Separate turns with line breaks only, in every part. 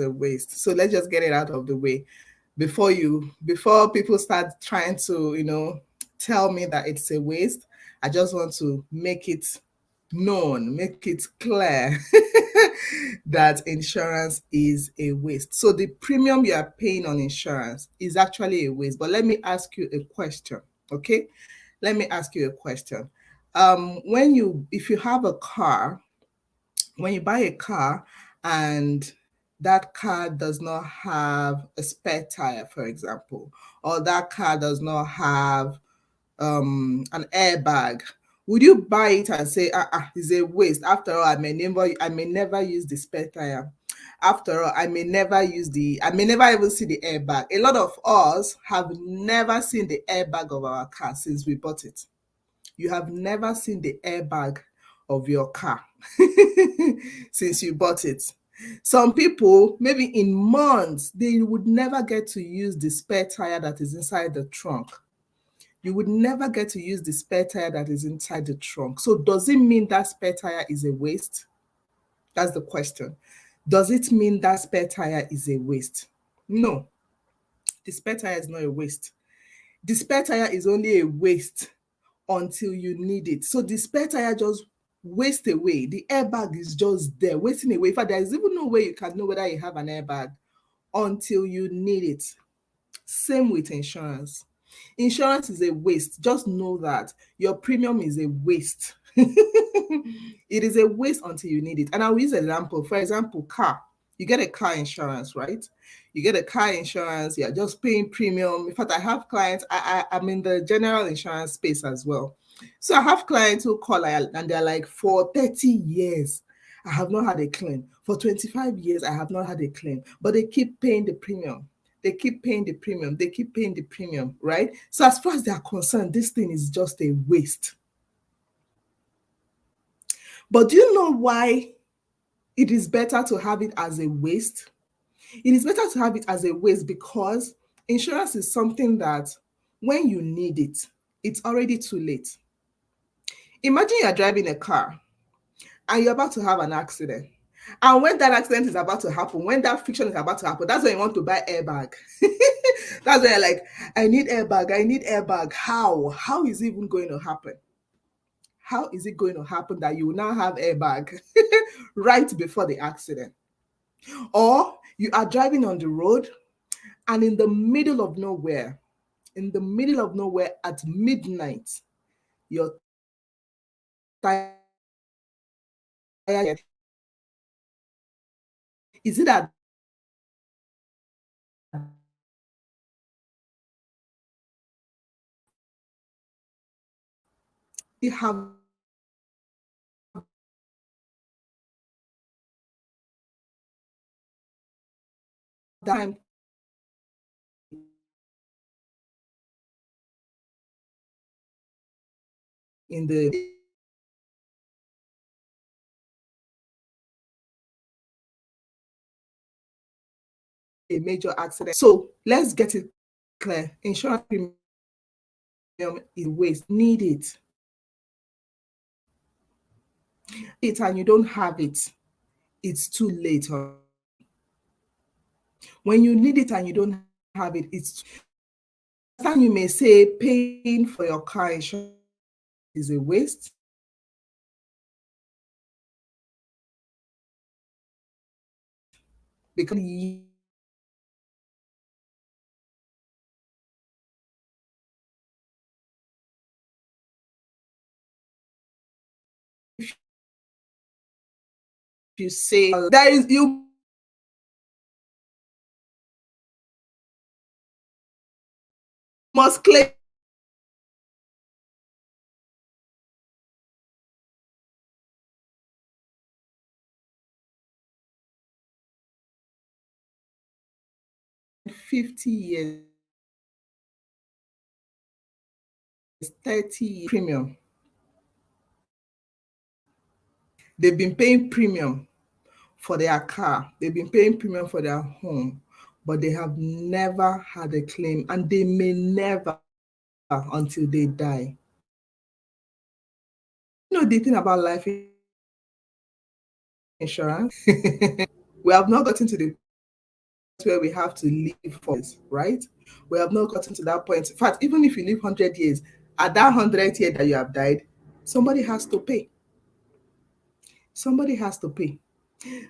a waste. So let's just get it out of the way before people start trying to, tell me that it's a waste. I just want to make it known, make it clear that insurance is a waste. So the premium you are paying on insurance is actually a waste. But let me ask you a question, okay? Let me ask you a question. If you have a car, when you buy a car and that car does not have a spare tire, for example, or that car does not have an airbag, would you buy it and say, it's a waste? After all, I may never use the spare tire. After all, I may never even see the airbag. A lot of us have never seen the airbag of our car since we bought it. You have never seen the airbag of your car since you bought it. Some people, maybe in months, they would never get to use the spare tire that is inside the trunk. You would never get to use the spare tire that is inside the trunk. So does it mean that spare tire is a waste? That's the question. Does it mean that spare tire is a waste? No, the spare tire is not a waste. The spare tire is only a waste until you need it. So the spare tire just waste away. The airbag is just there, wasting away. In fact, there is even no way you can know whether you have an airbag until you need it. Same with insurance. Insurance is a waste. Just know that your premium is a waste. It is a waste until you need it. And I'll use an example. For example, car. You get a car insurance, right? You get a car insurance, you're just paying premium. In fact, I have clients, I'm in the general insurance space as well. So I have clients who call and they're like, for 30 years, I have not had a claim. For 25 years, I have not had a claim. But they keep paying the premium. They keep paying the premium. They keep paying the premium, right? So as far as they are concerned, this thing is just a waste. But do you know why it is better to have it as a waste? It is better to have it as a waste because insurance is something that when you need it, it's already too late. Imagine you're driving a car and you're about to have an accident. And when that accident is about to happen, when that friction is about to happen, that's when you want to buy airbag. That's when you're like, I need airbag, I need airbag. How? How is it even going to happen? How is it going to happen that you will now have airbag right before the accident? Or you are driving on the road and in the middle of nowhere at midnight, your tire, is it that you have time in the a major accident? So let's get it clear. Insurance premium is waste. Need it and you don't have it, it's too late. When you need it and you don't have it, it's time you may say paying for your car insurance is a waste. Because if you say there is you must claim 50 years, 30 premium. They've been paying premium for their car, they've been paying premium for their home, but they have never had a claim and they may never until they die. You know the thing about life insurance? We have not gotten to the where we have to live for this, right? We have not gotten to that point. In fact, even if you live 100 years, at that 100th year that you have died, somebody has to pay. Somebody has to pay.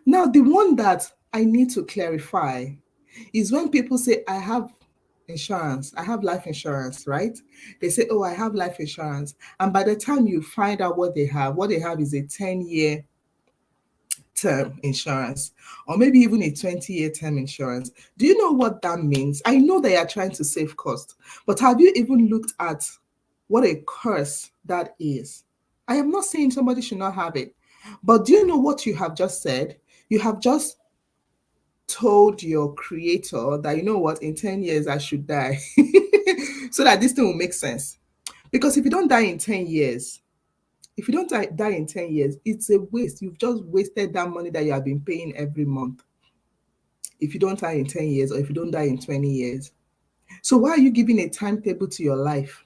Now, the one that I need to clarify is when people say, I have insurance, I have life insurance, right? They say, oh, I have life insurance. And by the time you find out what they have is a 10-year term insurance, or maybe even a 20-year term insurance. Do you know what that means? I know they are trying to save cost, but have you even looked at what a curse that is? I am not saying somebody should not have it, but do you know what you have just said? You have just told your creator that, you know what, in 10 years I should die so that this thing will make sense. Because if you don't die in 10 years, if you don't die in 10 years, it's a waste. You've just wasted that money that you have been paying every month. If you don't die in 10 years, or if you don't die in 20 years. So why are you giving a timetable to your life?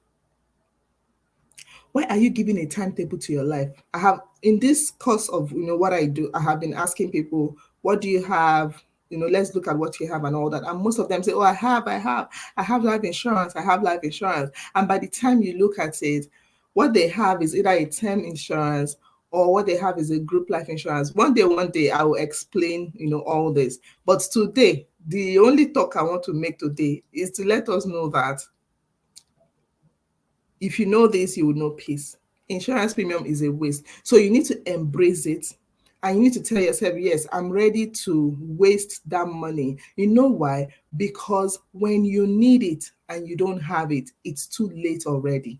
Why are you giving a timetable to your life? I have, in this course of what I do, I have been asking people, what do you have? Let's look at what you have and all that. And most of them say, oh, I have life insurance, I have life insurance. And by the time you look at it, what they have is either a term insurance or what they have is a group life insurance. One day I will explain, all this. But today, the only talk I want to make today is to let us know that if you know this, you will know peace. Insurance premium is a waste. So you need to embrace it. And you need to tell yourself, yes, I'm ready to waste that money. You know why? Because when you need it and you don't have it, it's too late already.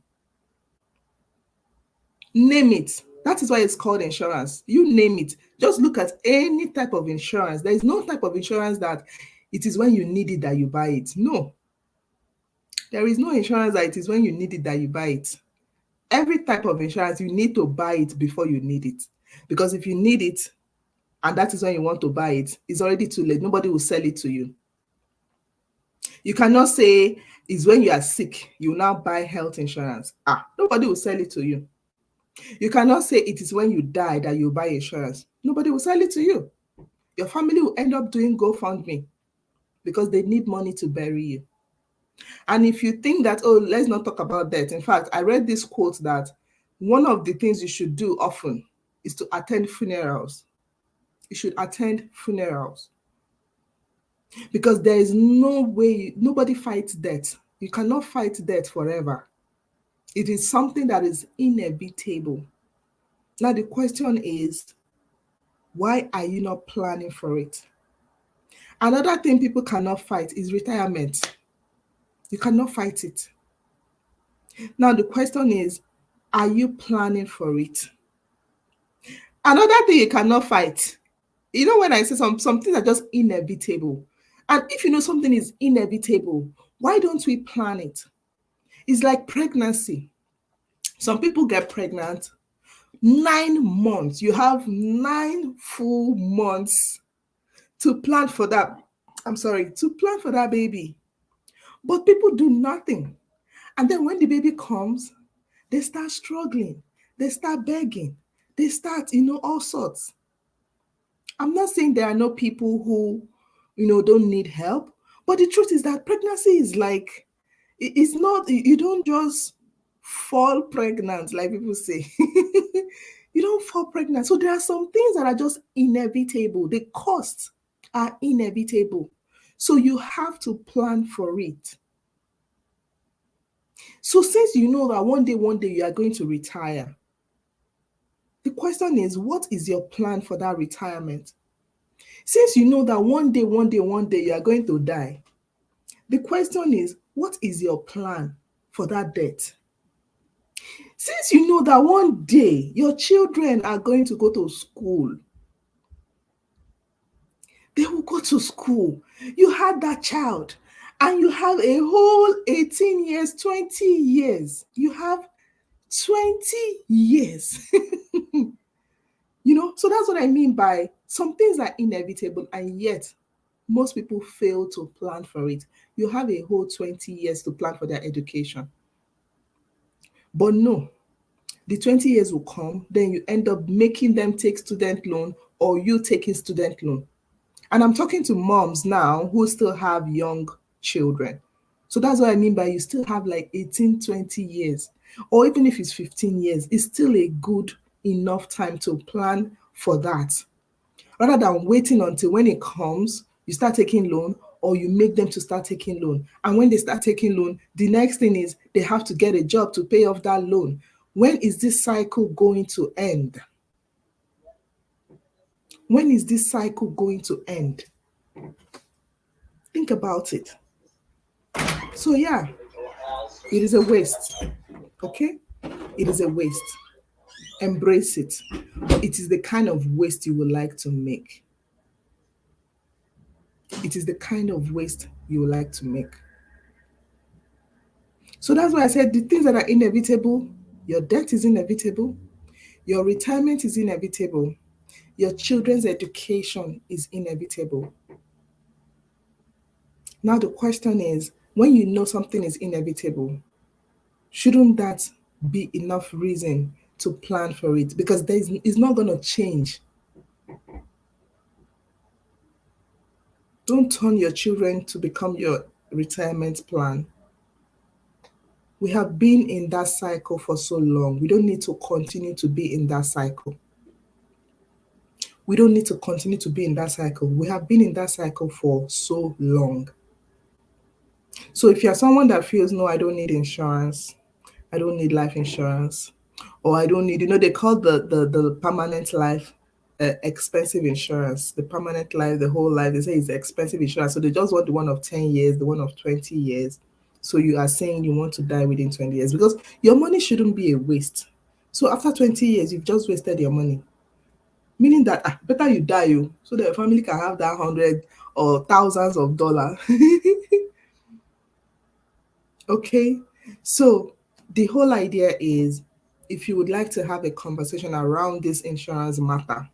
Name it. That is why it's called insurance. You name it. Just look at any type of insurance. There is no type of insurance that it is when you need it that you buy it. No. There is no insurance that it is when you need it that you buy it. Every type of insurance, you need to buy it before you need it. Because if you need it and that is when you want to buy it, it's already too late. Nobody will sell it to you. You cannot say it's when you are sick, you now buy health insurance. Nobody will sell it to you. You cannot say it is when you die that you buy insurance. Nobody will sell it to you. Your family will end up doing GoFundMe because they need money to bury you. And if you think that, oh, let's not talk about that. In fact, I read this quote that one of the things you should do often is to attend funerals. You should attend funerals. Because there is no way, nobody fights death. You cannot fight death forever. It is something that is inevitable. Now the question is, why are you not planning for it? Another thing people cannot fight is retirement. You cannot fight it. Now the question is, are you planning for it? Another thing you cannot fight. When I say some things are just inevitable. And if you know something is inevitable, why don't we plan it? It's like pregnancy. Some people get pregnant 9 months. You have 9 full months to plan for that. To plan for that baby. But people do nothing. And then when the baby comes, they start struggling. They start begging. They start, all sorts. I'm not saying there are no people who, don't need help. But the truth is that pregnancy is like, it's not, you don't just fall pregnant, like people say. You don't fall pregnant. So there are some things that are just inevitable. The costs are inevitable. So you have to plan for it. So since you know that one day you are going to retire, the question is, what is your plan for that retirement? Since you know that one day you are going to die, the question is, what is your plan for that death? Since you know that one day your children are going to go to school, they will go to school. You had that child and you have a whole 18 years, 20 years. You have 20 years. So that's what I mean by some things are inevitable and yet most people fail to plan for it. You have a whole 20 years to plan for their education. But no, the 20 years will come, then you end up making them take student loan or you taking student loan. And I'm talking to moms now who still have young children. So that's what I mean by you still have like 18, 20 years, or even if it's 15 years, it's still a good enough time to plan for that. Rather than waiting until when it comes, you start taking loan or you make them to start taking loan. And when they start taking loan, the next thing is they have to get a job to pay off that loan. When is this cycle going to end? When is this cycle going to end? Think about it. So, yeah, it is a waste. Okay? It is a waste. Embrace it. It is the kind of waste you would like to make. It is the kind of waste you would like to make. So that's why I said the things that are inevitable, your debt is inevitable, your retirement is inevitable, your children's education is inevitable. Now, the question is, when you know something is inevitable, shouldn't that be enough reason to plan for it? Because it's not going to change. Don't turn your children to become your retirement plan. We have been in that cycle for so long. We don't need to continue to be in that cycle. We don't need to continue to be in that cycle. We have been in that cycle for so long. So if you're someone that feels, no, I don't need insurance, I don't need life insurance, or I don't need, they call the permanent life expensive insurance, the permanent life, the whole life, they say it's expensive insurance. So they just want the one of 10 years, the one of 20 years. So you are saying you want to die within 20 years because your money shouldn't be a waste. So after 20 years, you've just wasted your money. Meaning that better you die so that your family can have that hundred or thousands of dollars. Okay, so the whole idea is if you would like to have a conversation around this insurance matter,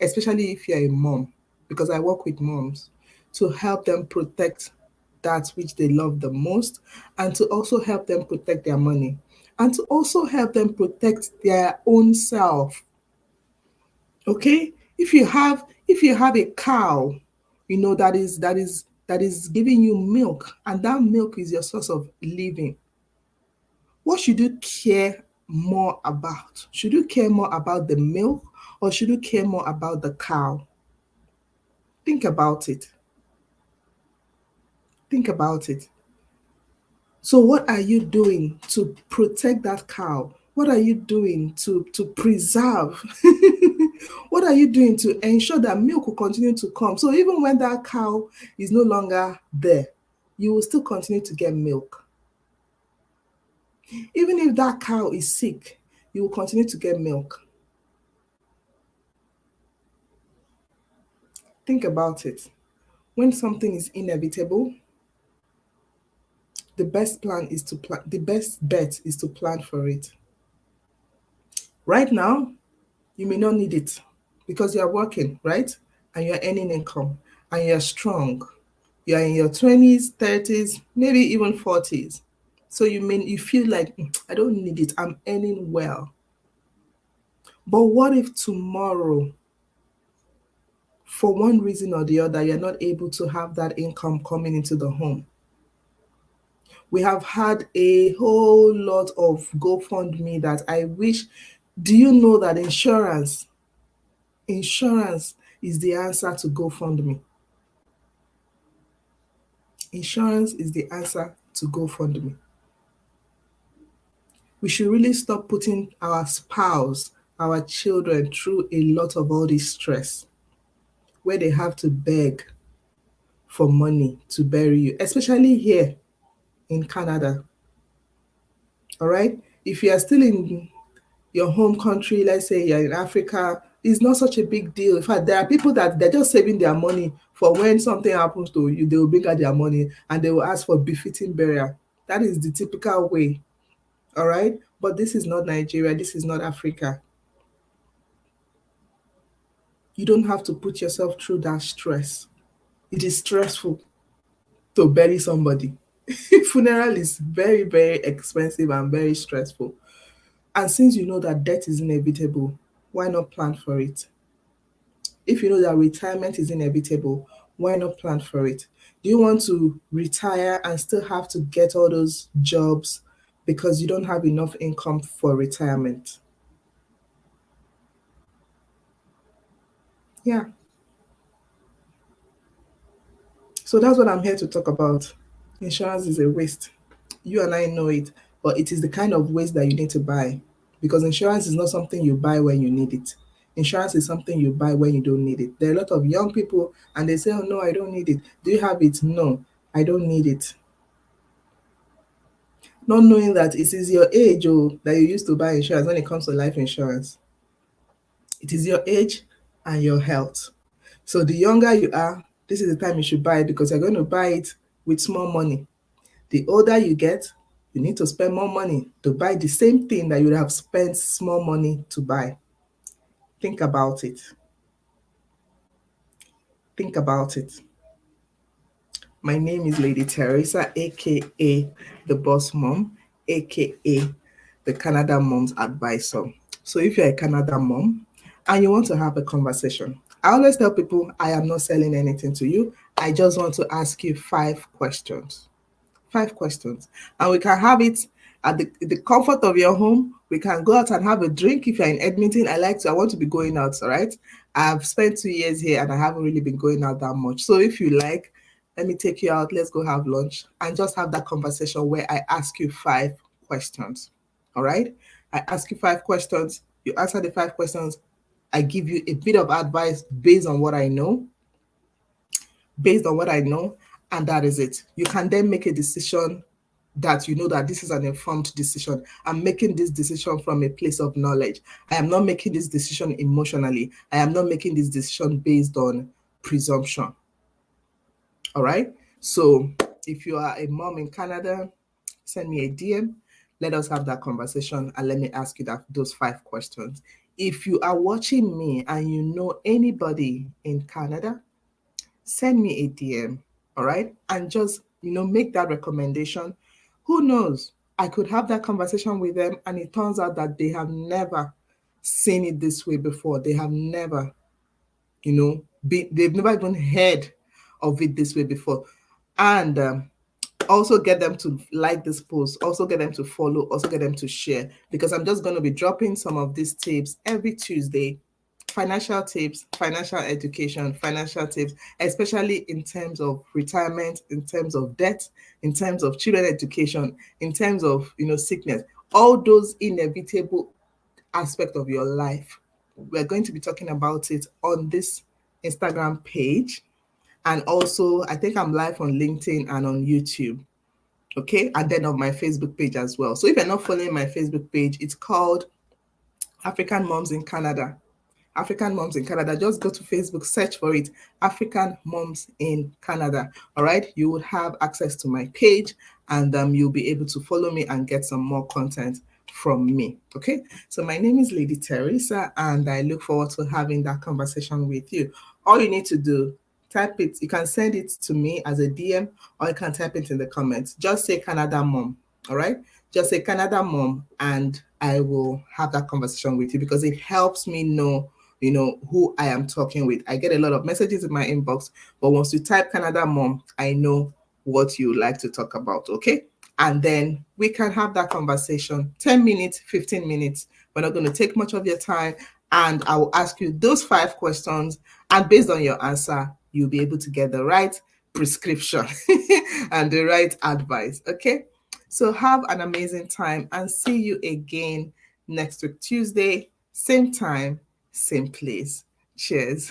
especially if you're a mom, because I work with moms to help them protect that which they love the most, and to also help them protect their money, and to also help them protect their own self. Okay, if you have a cow, that is giving you milk, and that milk is your source of living, what should you care more about? Should you care more about the milk, or should you care more about the cow? Think about it. Think about it. So what are you doing to protect that cow? What are you doing to preserve? What are you doing to ensure that milk will continue to come? So even when that cow is no longer there, you will still continue to get milk. Even if that cow is sick, you will continue to get milk. Think about it. When something is inevitable, the best bet is to plan for it. Right now, you may not need it because you're working, right? And you're earning income and you're strong. You're in your 20s, 30s, maybe even 40s. So you feel like I don't need it. I'm earning well. But what if tomorrow, for one reason or the other, you're not able to have that income coming into the home? We have had a whole lot of GoFundMe that I wish. Do you know that insurance is the answer to GoFundMe? Insurance is the answer to GoFundMe. We should really stop putting our spouse, our children through a lot of all this stress where they have to beg for money to bury you, especially here in Canada. All right? If you are still in your home country, let's say you're in Africa, it's not such a big deal. In fact, there are people that they're just saving their money for when something happens to you, they will bring out their money and they will ask for befitting burial. That is the typical way. All right? But this is not Nigeria, this is not Africa. You don't have to put yourself through that stress. It is stressful to bury somebody. Funeral is very, very expensive and very stressful. And since you know that death is inevitable, why not plan for it? If you know that retirement is inevitable, why not plan for it? Do you want to retire and still have to get all those jobs because you don't have enough income for retirement? Yeah. So that's what I'm here to talk about. Insurance is a waste. You and I know it, but it is the kind of waste that you need to buy, because insurance is not something you buy when you need it. Insurance is something you buy when you don't need it. There are a lot of young people and they say, "Oh no, I don't need it." Do you have it? No, I don't need it. Not knowing that it is your age that you used to buy insurance when it comes to life insurance. It is your age and your health. So the younger you are, this is the time you should buy it, because you're going to buy it with small money. The older you get, you need to spend more money to buy the same thing that you would have spent small money to buy. Think about it. Think about it. My name is Lady Teresa, aka the Boss Mom, aka the Canada Mom's Advisor. So if you're a Canada mom and you want to have a conversation, I always tell people I am not selling anything to you. I just want to ask you 5 questions. 5 questions. And we can have it at the comfort of your home. We can go out and have a drink. If you're in Edmonton, I want to be going out, all right? I've spent 2 years here and I haven't really been going out that much. So if you like, let me take you out. Let's go have lunch and just have that conversation where I ask you 5 questions. All right? I ask you 5 questions. You answer the 5 questions. I give you a bit of advice based on what I know, and that is it. You can then make a decision that you know that this is an informed decision. I'm making this decision from a place of knowledge. I am not making this decision emotionally. I am not making this decision based on presumption. All right. So if you are a mom in Canada, send me a DM. Let us have that conversation and let me ask you those 5 questions. If you are watching me and you know anybody in Canada, send me a DM, all right? And just, make that recommendation. Who knows? I could have that conversation with them and it turns out that they have never seen it this way before. They have never, they've never even heard of it this way before. And also get them to like this post, also get them to follow, also get them to share, because I'm just going to be dropping some of these tips every Tuesday. Financial tips, financial education, financial tips, especially in terms of retirement, in terms of debt, in terms of children education, in terms of sickness, all those inevitable aspects of your life. We're going to be talking about it on this Instagram page. And also, I think I'm live on LinkedIn and on YouTube. Okay. And then on my Facebook page as well. So if you're not following my Facebook page, it's called African Moms in Canada. African Moms in Canada. Just go to Facebook, search for it, African Moms in Canada. All right. You would have access to my page and you'll be able to follow me and get some more content from me. Okay. So my name is Lady Teresa and I look forward to having that conversation with you. All you need to do, type it. You can send it to me as a DM or you can type it in the comments. Just say Canada Mom. All right. Just say Canada Mom and I will have that conversation with you because it helps me know who I am talking with. I get a lot of messages in my inbox, but once you type Canada Mom, I know what you like to talk about, okay? And then we can have that conversation, 10 minutes, 15 minutes. We're not going to take much of your time, and I will ask you those 5 questions, and based on your answer, you'll be able to get the right prescription and the right advice, okay? So have an amazing time and see you again next week, Tuesday, same time, same place. Cheers.